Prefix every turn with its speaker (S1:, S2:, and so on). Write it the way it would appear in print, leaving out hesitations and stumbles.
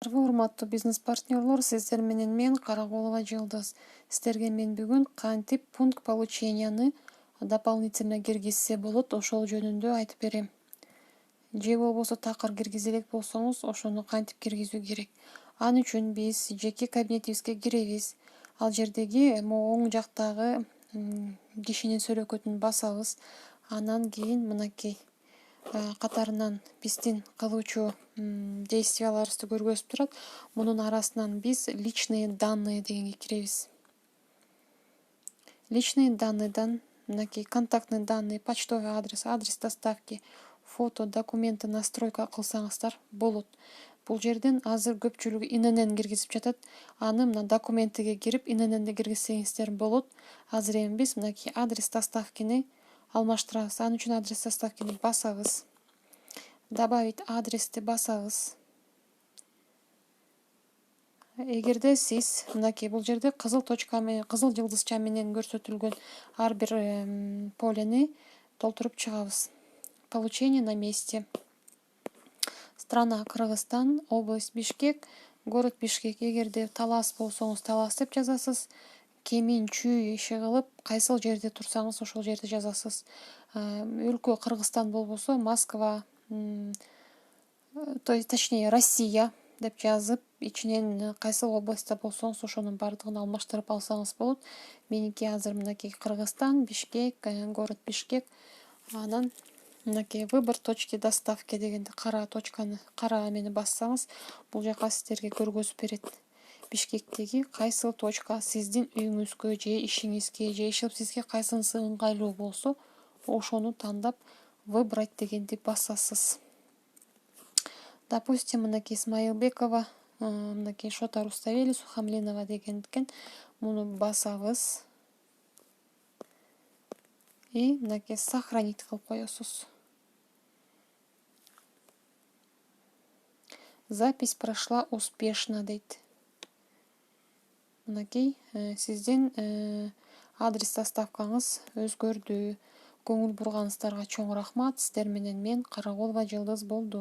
S1: Урматтуу бизнес партнерлор, сиздер менен мен Караголова Жылдыз. Сиздерге мен бүгүн кантип пункт полученияны дополнительно киргизсе болот, ошол жөнүндө айтып берем. Же болбосо такыр киргизе элек болсоңуз, ошону кантип киргизүү керек. Ал үчүн биз жеке кабинетибизге киребиз. Ал жердеги оң жактагы кишинин сүрөкөтүн басабыз. Анан кийин мынакей катарынан биздин кылуучу действияларыбызды көргөзүп турат. Мунун арасынан биз личные данные дегенге киребиз. Личные данныйдан мынакей контактный данные, почтовый адрес, адрес доставки, фото, документы настройка кылсаңыздар болот. Бул жерден азыр көпчүлүгү ИНН киргизип жатат. Аны мына документиге кирип ИННди киргизсеңиздер болот. Азыр эми биз мынакей адрес доставкини алмаштырабыз. Ал үчүн адрес доставкини басабыз. Добавить адрести басабыз. Эгерде сиз мынакей бул жерде кызыл точка менен, кызыл жылдызча менен көрсөтүлгөн ар бир полени толтуруп чыгабыз. Получение на месте. Страна Кыргызстан, область Бишкек, город Бишкек. Эгерде Талас болсоңуз Талас деп жазасыз. Кемин, Чүй, иши кылып, кайсыл жерде турсаңыз ошол жерде жазасыз. Өлкө Кыргызстан болбосо Москва, точнее Россия деп жазып, ичинен кайсыл областьта болсоңуз ошонун бардыгын алмаштырып алсаңыз болот. Меники азыр мынакей Кыргызстан, Бишкек, город Бишкек. Анан мынакей выбор точки доставки дегенде кара точканы, кара эмени бассаңыз, бул жака сиздерге көргөзүп берет. Бишкектеги кайсыл точка сиздин үйүңүзгө же ишиңизге же ишибизге кайсынысы ыңгайлуу болсо, ошону тандап выбрать дегенди басасыз. Допустим, мынакей Исмаилбекова, мынакей Шота Руставели, Сухомлинова дегендикен муну басабыз. И мынакей сохранить кылып коесуз. Запись прошла успешно дейт. Мынакей сиздин адрес доставкаңыз өзгөрдү. Көңүл бурганыңыздарга чоң рахмат. Сиздер менен мен Караголова Жылдыз болдум.